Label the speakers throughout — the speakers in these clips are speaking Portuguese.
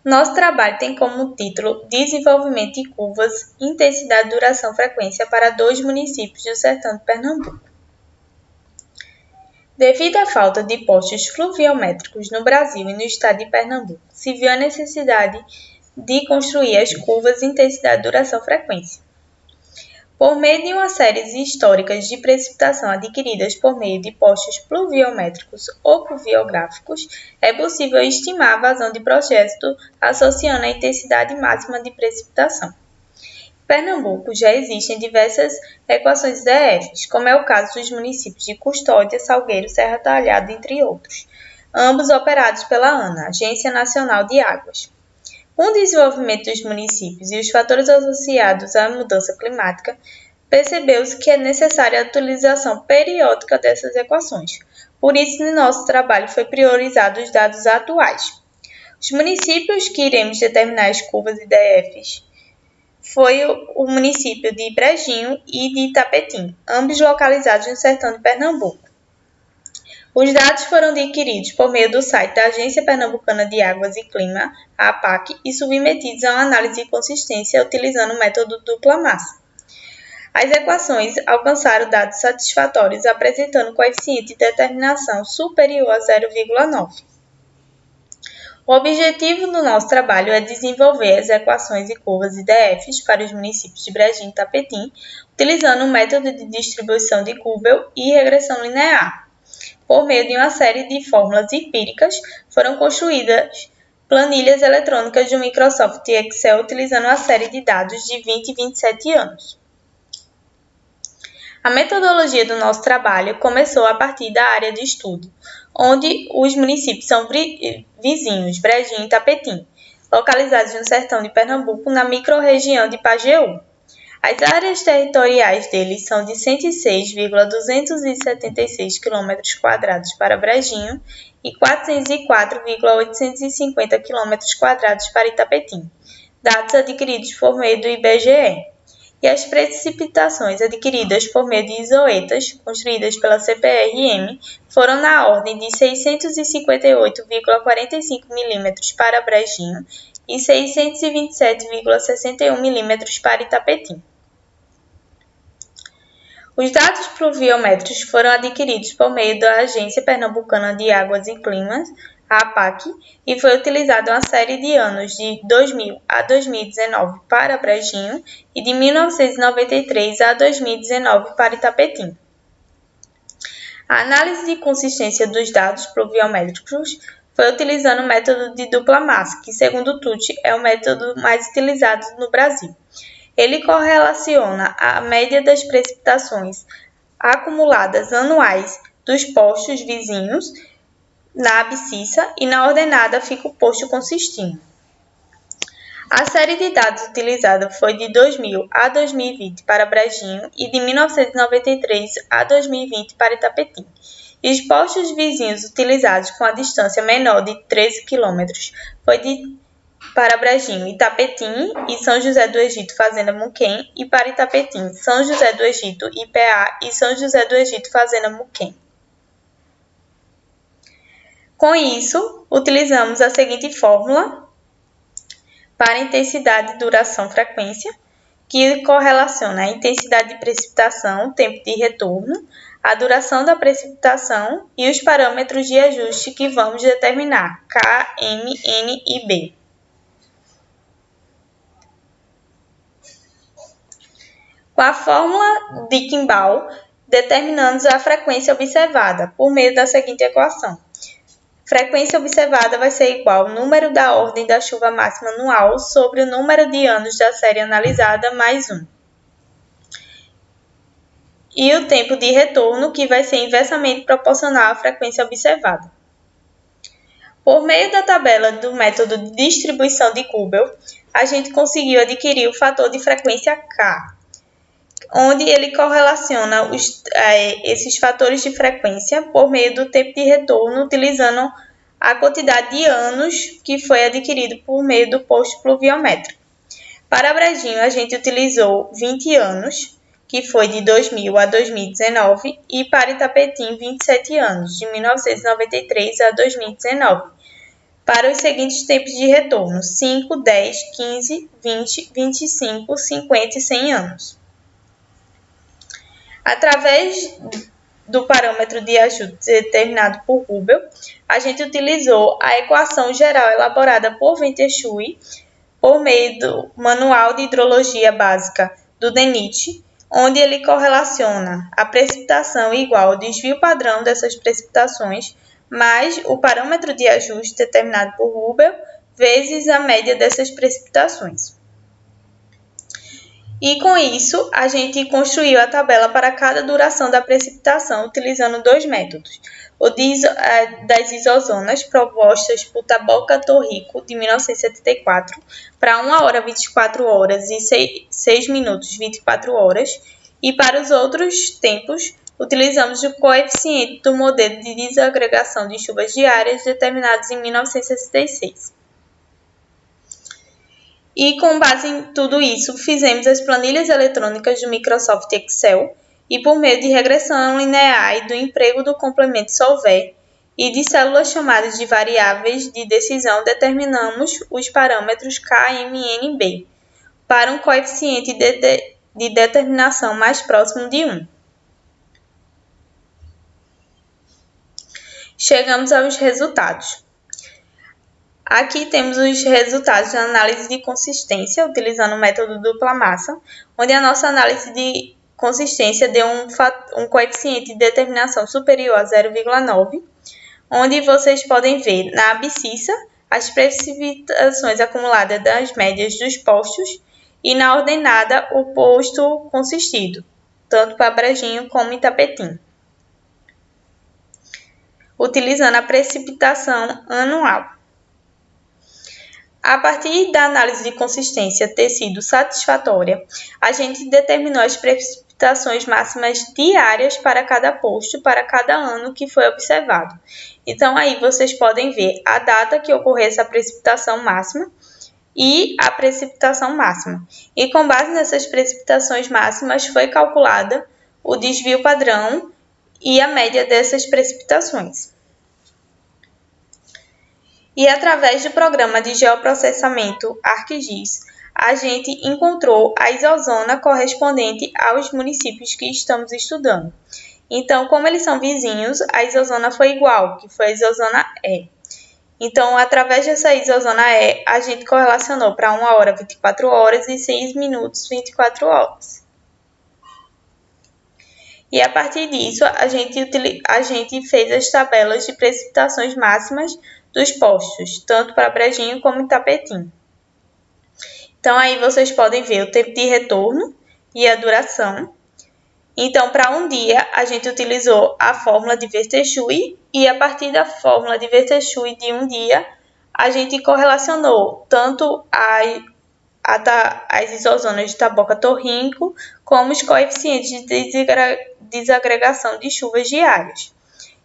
Speaker 1: Nosso trabalho tem como título Desenvolvimento de curvas, intensidade, duração, frequência para 2 municípios do sertão de Pernambuco. Devido à falta de postos fluviométricos no Brasil e no estado de Pernambuco, se viu a necessidade de construir as curvas intensidade, duração, frequência. Por meio de uma série histórica de precipitação adquiridas por meio de postos pluviométricos ou pluviográficos, é possível estimar a vazão de projeto associando a intensidade máxima de precipitação. Em Pernambuco já existem diversas equações DFs, como é o caso dos municípios de Custódia, Salgueiro, Serra Talhada, entre outros, ambos operados pela ANA, Agência Nacional de Águas. Com o desenvolvimento dos municípios e os fatores associados à mudança climática, percebeu-se que é necessária a utilização periódica dessas equações. Por isso, no nosso trabalho foi priorizado os dados atuais. Os municípios que iremos determinar as curvas e DFs foi o município de Brejinho e de Itapetim, ambos localizados no sertão de Pernambuco. Os dados foram adquiridos por meio do site da Agência Pernambucana de Águas e Clima, a APAC, e submetidos a uma análise de consistência utilizando o método dupla massa. As equações alcançaram dados satisfatórios, apresentando coeficiente de determinação superior a 0,9. O objetivo do nosso trabalho é desenvolver as equações e curvas IDFs para os municípios de Brejinho e Itapetim, utilizando o método de distribuição de Kuppel e regressão linear. Por meio de uma série de fórmulas empíricas, foram construídas planilhas eletrônicas do Microsoft Excel utilizando uma série de dados de 20 e 27 anos. A metodologia do nosso trabalho começou a partir da área de estudo, onde os municípios são vizinhos, Brejinho e Itapetim, localizados no sertão de Pernambuco, na microrregião de Pajeú. As áreas territoriais deles são de 106,276 km² para Brejinho e 404,850 km² para Itapetim, dados adquiridos por meio do IBGE. E as precipitações adquiridas por meio de isoetas, construídas pela CPRM, foram na ordem de 658,45 mm para Brejinho e 627,61 mm para Itapetim. Os dados pluviométricos foram adquiridos por meio da Agência Pernambucana de Águas e Clima, a APAC, e foi utilizada uma série de anos de 2000 a 2019 para Brejinho e de 1993 a 2019 para Itapetim. A análise de consistência dos dados pluviométricos foi utilizando o método de dupla massa, que, segundo Tucci, é o método mais utilizado no Brasil. Ele correlaciona a média das precipitações acumuladas anuais dos postos vizinhos na abscissa e na ordenada fica o posto consistindo. A série de dados utilizada foi de 2000 a 2020 para Brejinho e de 1993 a 2020 para Itapetim. E os postos vizinhos utilizados com a distância menor de 13 km foi para Brejinho, Itapetim e São José do Egito, Fazenda Muquem, e para Itapetim, São José do Egito, IPA e São José do Egito, Fazenda Muquem. Com isso, utilizamos a seguinte fórmula para intensidade, duração, frequência, que correlaciona a intensidade de precipitação, tempo de retorno, a duração da precipitação e os parâmetros de ajuste que vamos determinar, K, M, N e B. Com a fórmula de Kimball, determinamos a frequência observada por meio da seguinte equação. Frequência observada vai ser igual ao número da ordem da chuva máxima anual sobre o número de anos da série analisada mais 1. E o tempo de retorno, que vai ser inversamente proporcional à frequência observada. Por meio da tabela do método de distribuição de Kuppel, a gente conseguiu adquirir o fator de frequência K, onde ele correlaciona esses fatores de frequência por meio do tempo de retorno, utilizando a quantidade de anos que foi adquirido por meio do posto pluviométrico. Para Brejinho, a gente utilizou 20 anos, que foi de 2000 a 2019, e para Itapetim, 27 anos, de 1993 a 2019. para os seguintes tempos de retorno: 5, 10, 15, 20, 25, 50 e 100 anos. Através do parâmetro de ajuste determinado por Hubel, a gente utilizou a equação geral elaborada por Venteschui por meio do Manual de Hidrologia Básica do DENIT, onde ele correlaciona a precipitação igual ao desvio padrão dessas precipitações mais o parâmetro de ajuste determinado por Hubel vezes a média dessas precipitações. E com isso, a gente construiu a tabela para cada duração da precipitação utilizando dois métodos. O das isozonas, propostas por Taboca Torrico, de 1974, para 1 hora 24 horas e 6 minutos 24 horas. E para os outros tempos, utilizamos o coeficiente do modelo de desagregação de chuvas diárias determinados em 1966. E com base em tudo isso, fizemos as planilhas eletrônicas do Microsoft Excel e por meio de regressão linear e do emprego do complemento solver e de células chamadas de variáveis de decisão, determinamos os parâmetros KMNB para um coeficiente de determinação mais próximo de 1. Chegamos aos resultados. Aqui temos os resultados da análise de consistência, utilizando o método dupla massa, onde a nossa análise de consistência deu um coeficiente de determinação superior a 0,9, onde vocês podem ver na abscissa as precipitações acumuladas das médias dos postos e na ordenada o posto consistido, tanto para Brejinho como Itapetim, utilizando a precipitação anual. A partir da análise de consistência ter sido satisfatória, a gente determinou as precipitações máximas diárias para cada posto, para cada ano que foi observado. Então, aí vocês podem ver a data que ocorreu essa precipitação máxima e a precipitação máxima. E com base nessas precipitações máximas foi calculada o desvio padrão e a média dessas precipitações. E através do programa de geoprocessamento ArcGIS, a gente encontrou a isozona correspondente aos municípios que estamos estudando. Então, como eles são vizinhos, a isozona foi igual, que foi a isozona E. Então, através dessa isozona E, a gente correlacionou para 1 hora 24 horas e 6 minutos 24 horas. E a partir disso, a gente fez as tabelas de precipitações máximas dos postos, tanto para Brejinho como Itapetim. Então, aí vocês podem ver o tempo de retorno e a duração. Então, para um dia, a gente utilizou a fórmula de Venteschui e a partir da fórmula de Venteschui de um dia, a gente correlacionou tanto as isozonas de Taboca Torrico como os coeficientes de desagregação de chuvas diárias.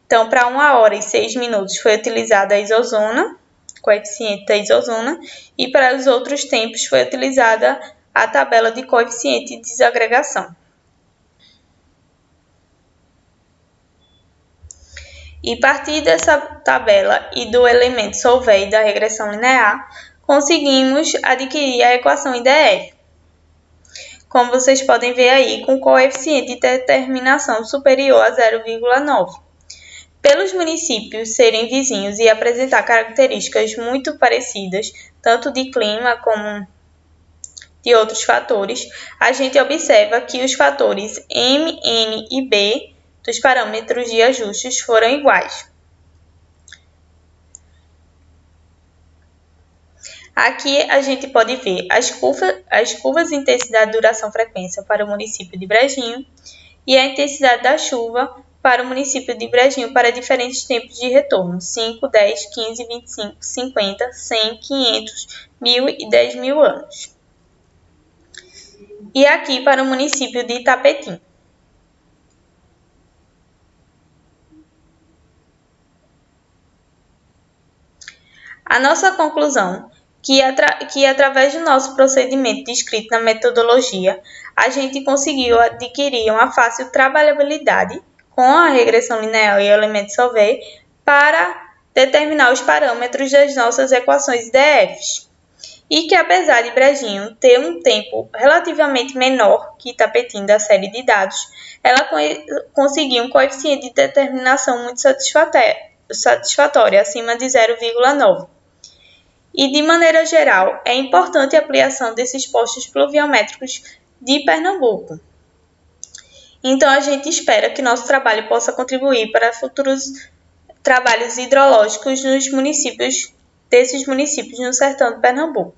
Speaker 1: Então, para 1 hora e 6 minutos foi utilizada a isozona, coeficiente da isozona, e para os outros tempos foi utilizada a tabela de coeficiente de desagregação. E a partir dessa tabela e do elemento solver e da regressão linear, conseguimos adquirir a equação IDF. Como vocês podem ver aí, com coeficiente de determinação superior a 0,9. Pelos municípios serem vizinhos e apresentar características muito parecidas, tanto de clima como de outros fatores, a gente observa que os fatores M, N e B dos parâmetros de ajustes foram iguais. Aqui a gente pode ver as curvas de intensidade, duração, frequência para o município de Brejinho e a intensidade da chuva para o município de Brejinho para diferentes tempos de retorno: 5, 10, 15, 25, 50, 100, 500, 1000 e 10.000 anos. E aqui para o município de Itapetim. A nossa conclusão que através do nosso procedimento descrito na metodologia, a gente conseguiu adquirir uma fácil trabalhabilidade com a regressão linear e o elemento solver para determinar os parâmetros das nossas equações IDFs. E que, apesar de Brejinho ter um tempo relativamente menor que Tapetinho da série de dados, ela conseguiu um coeficiente de determinação muito satisfatório, acima de 0,9. E, de maneira geral, é importante a ampliação desses postos pluviométricos de Pernambuco. Então, a gente espera que nosso trabalho possa contribuir para futuros trabalhos hidrológicos desses municípios no sertão de Pernambuco.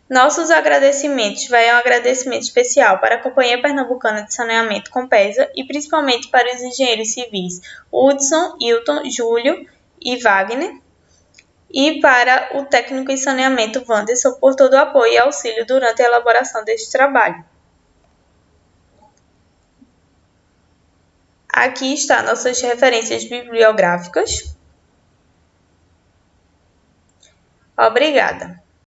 Speaker 1: Nossos agradecimentos vai um agradecimento especial para a Companhia Pernambucana de Saneamento Compesa e principalmente para os engenheiros civis Hudson, Hilton, Júlio e Wagner, e para o técnico em saneamento Wanderson por todo o apoio e auxílio durante a elaboração deste trabalho. Aqui estão nossas referências bibliográficas. Obrigada.